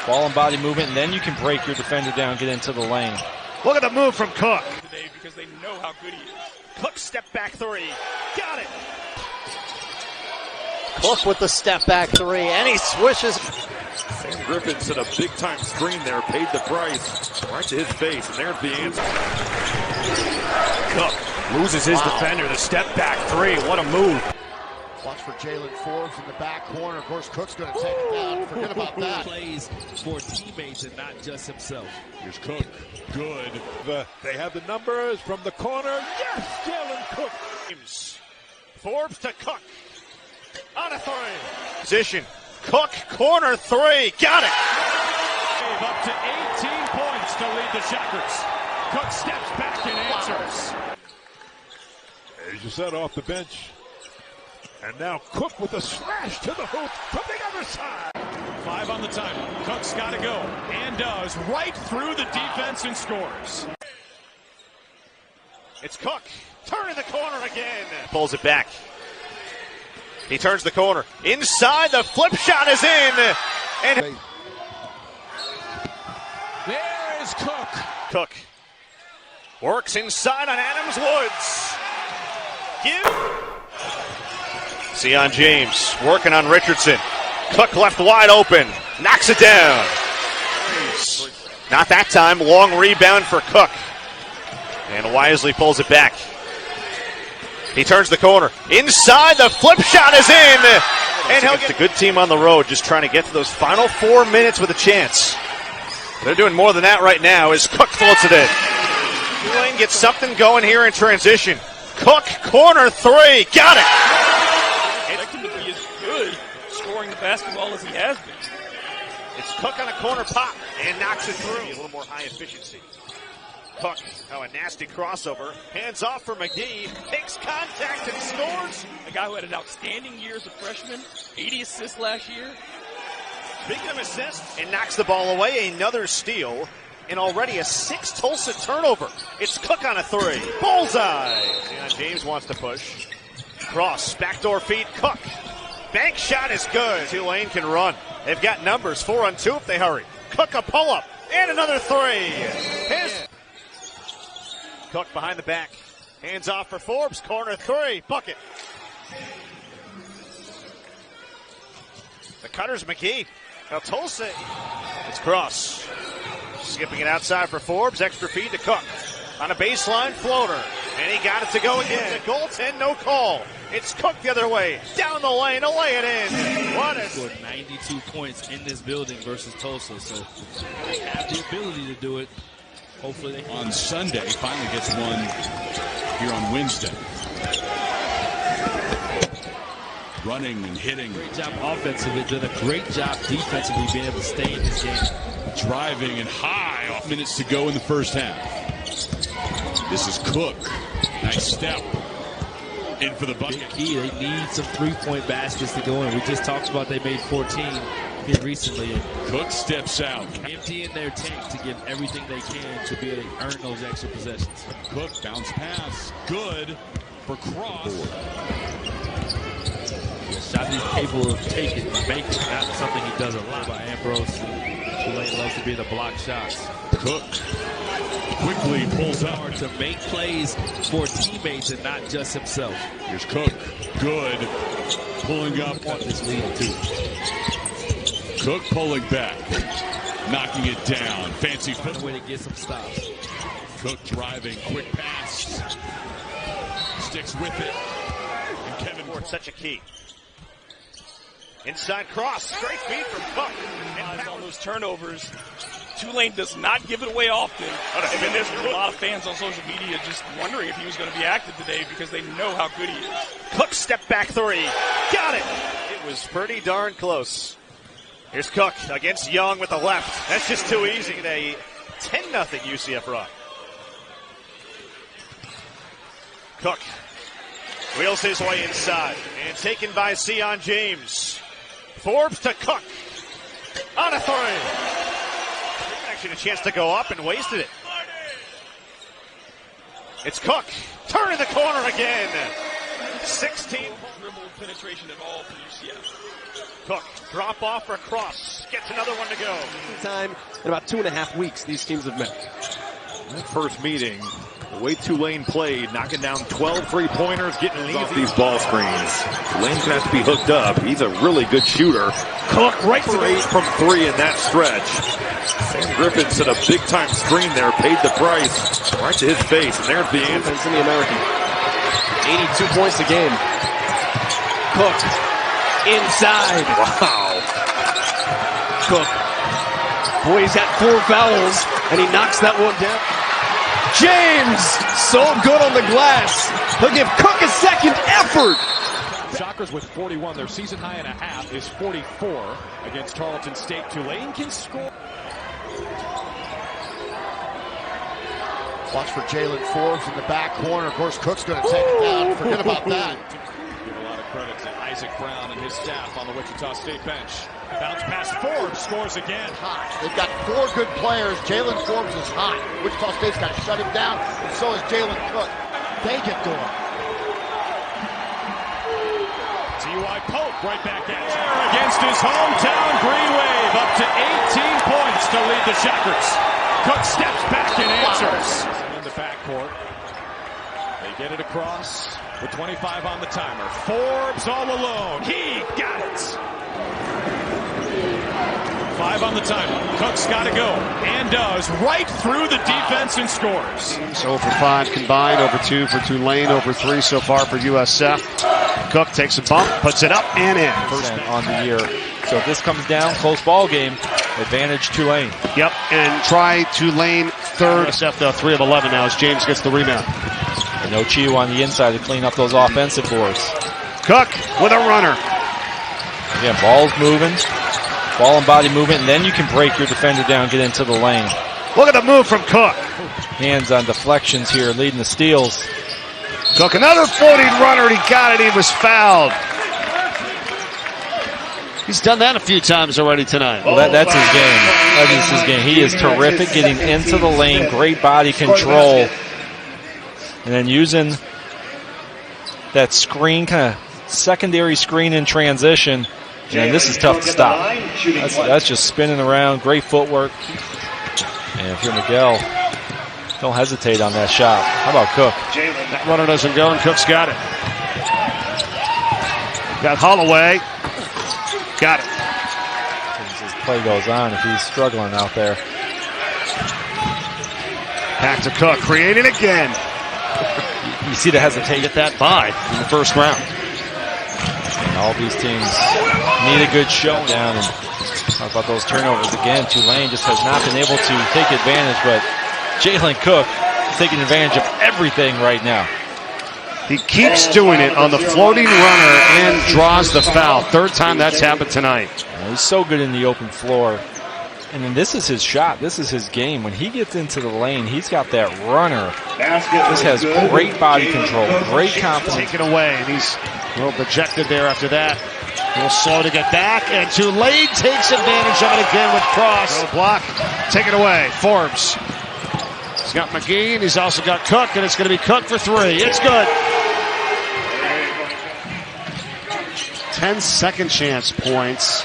Ball and body movement, and then you can break your defender down, get into the lane. Look at the move from Cook. Today because they know how good he is. Cook step back three. Got it. Cook with the step back three, and he swishes. Sam Griffin set a big time screen there, paid the price right to his face, and there's the answer. Cook loses his defender. The step back three. What a move. Watch for Jalen Forbes in the back corner. Of course, Cook's going to take it down. Forget about that. Plays for teammates and not just himself. Here's Cook. Good. They have the numbers from the corner. Yes, Jalen Cook. Forbes to Cook. On a three. Position. Cook, corner three. Got it. Up to 18 points to lead the Shockers. Cook steps back and answers. As you said, off the bench. And now Cook with a slash to the hoop from the other side. 5 on the timeout. Cook's got to go, and does, right through the defense and scores. It's Cook. Turning the corner again. Pulls it back. He turns the corner. Inside, the flip shot is in. And There is Cook. Cook works inside on Adams Woods. Sion James working on Richardson. Cook left wide open. Knocks it down. Not that time. Long rebound for Cook. And wisely pulls it back. He turns the corner. Inside, the flip shot is in. And he'll get the good team on the road, just trying to get to those final 4 minutes with a chance. They're doing more than that right now as Cook floats it in. Tulane gets something going here in transition. Cook, corner three. Got it. Expected to be as good scoring the basketball as he has been. It's Cook on a corner pop and knocks it through. A little more high efficiency. Cook, a nasty crossover. Hands off for McGee. Takes contact and scores. A guy who had an outstanding year as a freshman, 80 assists last year. Speaking of assists, and knocks the ball away. Another steal. And already a 6 Tulsa turnover. It's Cook on a three. Bullseye. And James wants to push. Cross, backdoor feed, Cook. Bank shot is good. Tulane can run. They've got numbers, 4 on 2 if they hurry. Cook a pull-up, and another three. Cook behind the back. Hands off for Forbes, corner three, bucket. The cutter's McGee. Now Tulsa, it's Cross. Skipping it outside for Forbes, extra feed to Cook. On a baseline floater, and he got it to go again. A goaltend, no call. It's Cook the other way, down the lane to lay it in. What a scored 92 points in this building versus Tulsa, so they have the ability to do it. Hopefully they can. On Sunday, finally gets one here on Wednesday. Running and hitting. Great job offensively, did a great job defensively being able to stay in this game. Driving and high off minutes to go in the first half. This is Cook. Nice step. In for the bucket. Big key. They need some three-point baskets to go in. We just talked about they made 14 here recently. And Cook steps out. Emptying their tank to give everything they can to be able to earn those extra possessions. Cook bounce pass. Good for Cross. Shot he's capable of taking and making. Not something he does a lot by Ambrose. Tulane loves to be the block shots. Cook quickly pulls out to make plays for teammates and not just himself. Here's Cook. Good. Pulling up. Want this lead too. Cook pulling back. Knocking it down. Fancy foot. Way to get some stops. Cook driving. Quick pass. Sticks with it. And Kevin Ford's such a key. Inside cross, straight feed from Cook. And on those turnovers, Tulane does not give it away often. And then there's a lot of fans on social media just wondering if he was going to be active today because they know how good he is. Cook step back three. Got it. It was pretty darn close. Here's Cook against Young with the left. That's just too easy. A 10-0 UCF run. Cook wheels his way inside and taken by Sion James. Forbes to Cook on a three. Actually, a chance to go up and wasted it. It's Cook turning the corner again. 16 dribbled penetration at all for UCF. Cook, drop off or cross. Gets another one to go. Time in about 2.5 weeks these teams have met. That first meeting, the way Tulane played, knocking down 12 three-pointers, getting off these ball screens. Tulane's going to have to be hooked up. He's a really good shooter. Cook right for 8 from 3 in that stretch. Sam Griffin set a big-time screen there, paid the price right to his face, and there's the answer. In the American. 82 points a game. Cook inside. Wow. Cook. Boy, he's got 4 fouls, and he knocks that one down. James, so good on the glass. He'll give Cook a second effort. Shockers with 41. Their season high and a half is 44 against Tarleton State. Tulane can score. Watch for Jalen Forbes in the back corner. Of course, Cook's going to take it down. Forget about that. Give a lot of credit to Isaac Brown and his staff on the Wichita State bench. Bounce pass, Forbes scores again. Hot. They've got 4 good players. Jalen Forbes is hot. Wichita State's got to shut him down, and so is Jalen Cook. They get to him. T.Y. Pope right back at you. Against his hometown Green Wave, up to 18 points to lead the Shockers. Cook steps back and answers. In the backcourt. They get it across with 25 on the timer. Forbes all alone. He got it. 5 on the timer. Cook's got to go. And does. Right through the defense and scores. So for 5 combined, over 2 for Tulane, over 3 so far for USF. Cook takes a bump, puts it up and in. First on the year. So if this comes down, close ball game, advantage Tulane. Yep, and try Tulane third. USF though 3 of 11 now as James gets the rebound. And no Chiu on the inside to clean up those offensive boards. Cook with a runner. Again, ball's moving, ball and body movement, and then you can break your defender down, get into the lane. Look at the move from Cook. Hands on deflections here, leading the steals. Cook, another floating runner, and he got it, he was fouled. He's done that a few times already tonight. Well, that's his game. That is his game. He is terrific getting into the lane, great body control. And then using that screen, kind of secondary screen in transition. And this is tough to stop. That's just spinning around, great footwork. And if you're Miguel, don't hesitate on that shot. How about Cook? That runner doesn't go, and Cook's got it. Got Holloway. Got it. As his play goes on, if he's struggling out there. Back to Cook, creating again. You see the hesitation. Get that by in the first round. And all these teams need a good showdown. And talk about those turnovers again. Tulane just has not been able to take advantage, but Jalen Cook is taking advantage of everything right now. He keeps doing it on the floating runner and draws the foul. 3rd time that's happened tonight. He's so good in the open floor. And then this is his shot. This is his game. When he gets into the lane, he's got that runner. This has great body control, great confidence. Taken away, and he's a little dejected there after that. A little slow to get back, and Tulane takes advantage of it again with Cross. No block. Take it away. Forbes. He's got McGee, and he's also got Cook, and it's going to be Cook for 3. It's good. 10 second chance points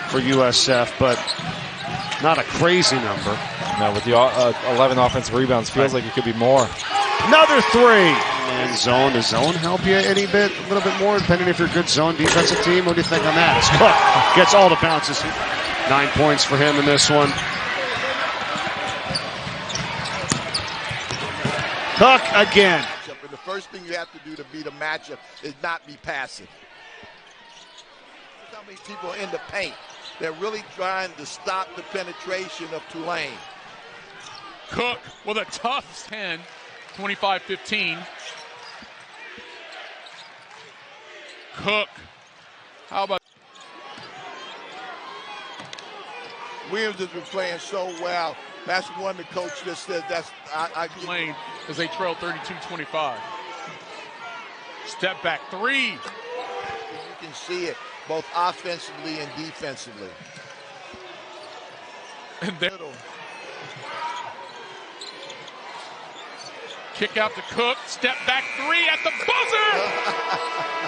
for USF, but not a crazy number. No, with the 11 offensive rebounds, feels like it could be more. Another 3. And zone. Does zone help you any bit, a little bit more, depending if you're a good zone defensive team? What do you think on that? As Cook gets all the bounces. 9 points for him in this one. Cook again. The first thing you have to do to beat a matchup is not be passive. How many people are in the paint? They're really trying to stop the penetration of Tulane. Cook with a tough 10, 25-15. Cook, how about Williams has been playing so well. That's one the coach just said. Tulane as they trail 32-25. Step back 3. You can see it both offensively and defensively. And there, kick out to Cook. Step back 3 at the buzzer.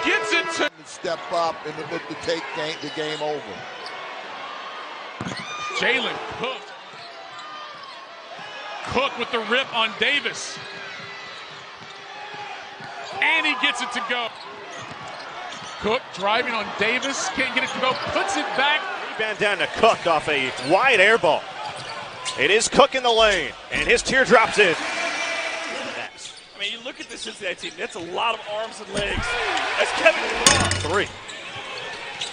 Gets it to step up and look to take the game over. Jalen Cook. Cook with the rip on Davis. And he gets it to go. Cook driving on Davis. Can't get it to go. Puts it back. Rebound down to Cook off a wide air ball. It is Cook in the lane. And his teardrop's in. I mean, you look at the Cincinnati team, that's a lot of arms and legs. That's Kevin Cook. 3.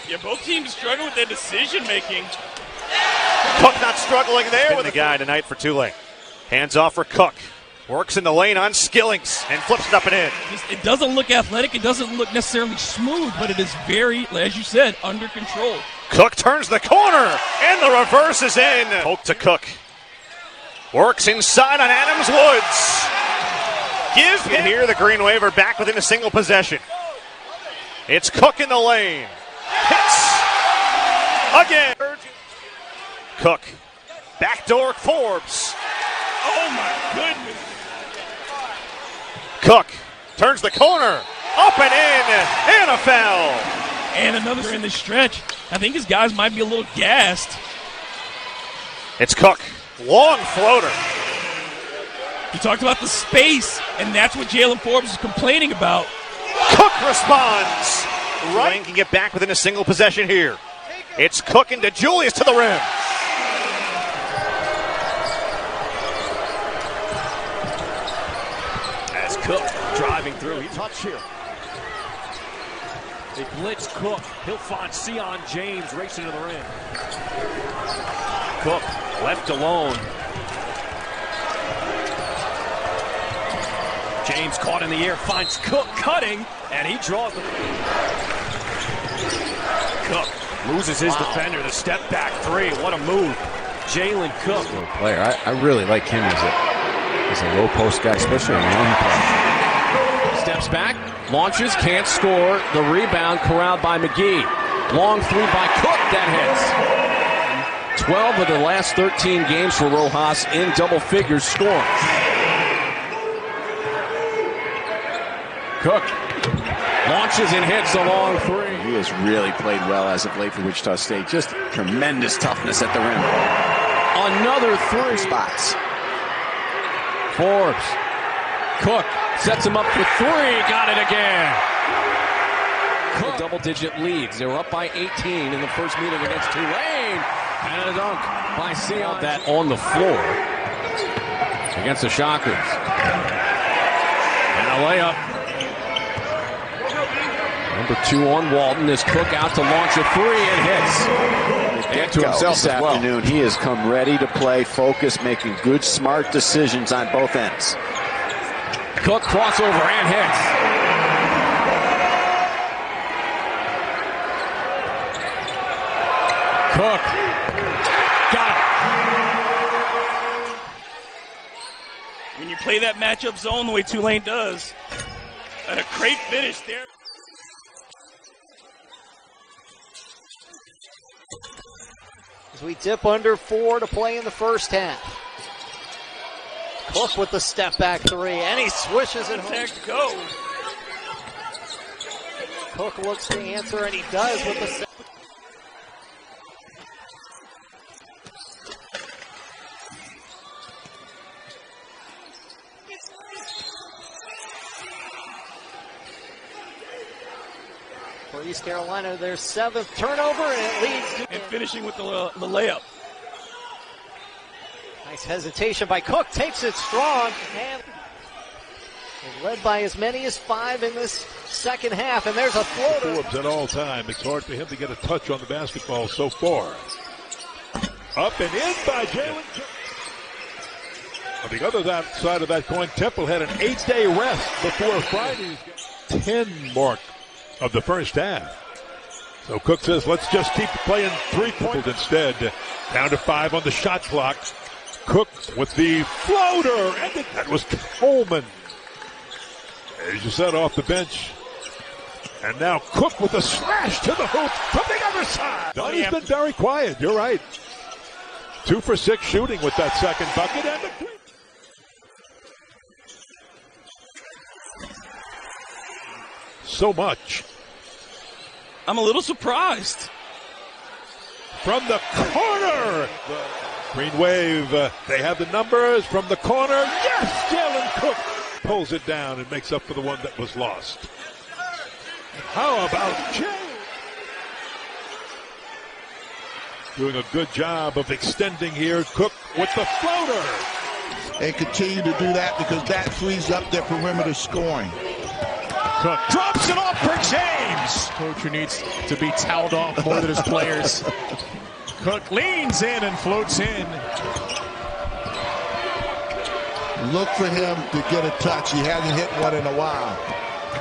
Yeah, both teams struggling with their decision making. Cook not struggling there with the guy tonight for Tulane. Hands off for Cook. Works in the lane on Skillings and flips it up and in. It doesn't look athletic. It doesn't look necessarily smooth, but it is very, as you said, under control. Cook turns the corner, and the reverse is in. Poke to Cook. Works inside on Adams Woods. Give him here the green waiver back within a single possession. It's Cook in the lane. Hits. Again. Cook. Backdoor Forbes. Oh, my goodness. Cook turns the corner. Up and in. And a foul. And another in the stretch. I think his guys might be a little gassed. It's Cook. Long floater. You talked about the space, and that's what Jalen Forbes is complaining about. Cook responds. Tulane can get back within a single possession here. It's Cook into Julius to the rim. As Cook driving through, he touch here. They blitz Cook. He'll find Sion James racing to the rim. Cook left alone. James caught in the air, finds Cook cutting, and he draws the... Cook loses his defender, the step back three. What a move. Jalen Cook. Player. I really like him as a low post guy, especially on run play. Steps back, launches, can't score. The rebound corralled by McGee. Long three by Cook, that hits. 12 of the last 13 games for Rojas in double figures scoring. Cook launches and hits a long three. He has really played well as of late for Wichita State. Just tremendous toughness at the rim. Another three. Spots. Forbes. Cook sets him up for three. Got it again. Cook. Double-digit leads. They were up by 18 in the first meeting against Tulane. And a dunk by Sion. That on the floor against the Shockers. And a layup. Number 2 on Walton is Cook out to launch a three and hits. And to himself this afternoon, he has come ready to play, focused, making good, smart decisions on both ends. Cook crossover and hits. Cook got it. When you play that matchup zone the way Tulane does, and a great finish there. As we dip under 4 to play in the first half. Cook with the step back three, and he swishes it home. Go. Cook looks to answer, and he does with the step. For East Carolina, their 7th turnover, and it leads to... And finishing with the layup. Nice hesitation by Cook, takes it strong, and led by as many as 5 in this second half, and there's a floater. Forbes at all time. It's hard for him to get a touch on the basketball so far. Up and in by Jalen Cook. On the other side of that coin, Temple had an 8-day rest before Friday's 10 mark of the first half. So Cook says, let's just keep playing 3-point instead. Down to 5 on the shot clock. Cook with the floater, and that was Coleman. As you said, off the bench. And now Cook with a slash to the hoop from the other side. Donnie's been very quiet, you're right. 2 for 6 shooting with that second bucket, and the so much. I'm a little surprised. From the corner. Green wave. They have the numbers from the corner. Yes, Jalen Cook pulls it down and makes up for the one that was lost. How about Jay? Doing a good job of extending here. Cook with the floater. And continue to do that because that frees up their perimeter scoring. Cook drops it off for James. Coach who needs to be toweled off more than his players. Cook leans in and floats in. Look for him to get a touch. He hasn't hit one in a while.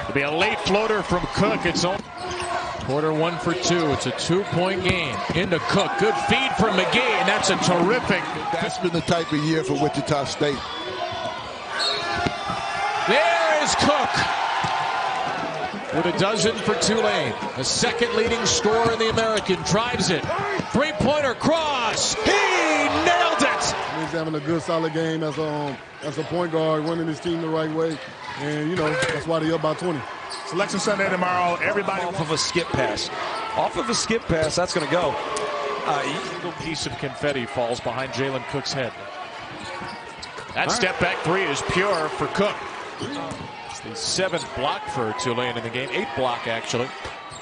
It'll be a late floater from Cook. It's on. Quarter 1 for 2. It's a 2-point game. Into Cook. Good feed from McGee, and that's a terrific. That's been the type of year for Wichita State. There is Cook with a dozen for Tulane. The second leading scorer in the American. Drives it. Three-pointer cross. He nailed it. He's having a good, solid game as a point guard, running his team the right way. And, you know, that's why they're up by 20. Selection Sunday tomorrow. Everybody Off of a skip pass. Off of a skip pass, that's going to go. Single piece of confetti falls behind Jalen Cook's head. That step back three is pure for Cook. It's the 7th block for Tulane in the game. 8th block, actually.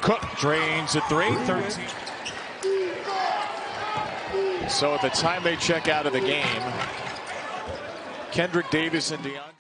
Cook drains a 3-13. So at the time they check out of the game, Kendrick Davis and DeAndre.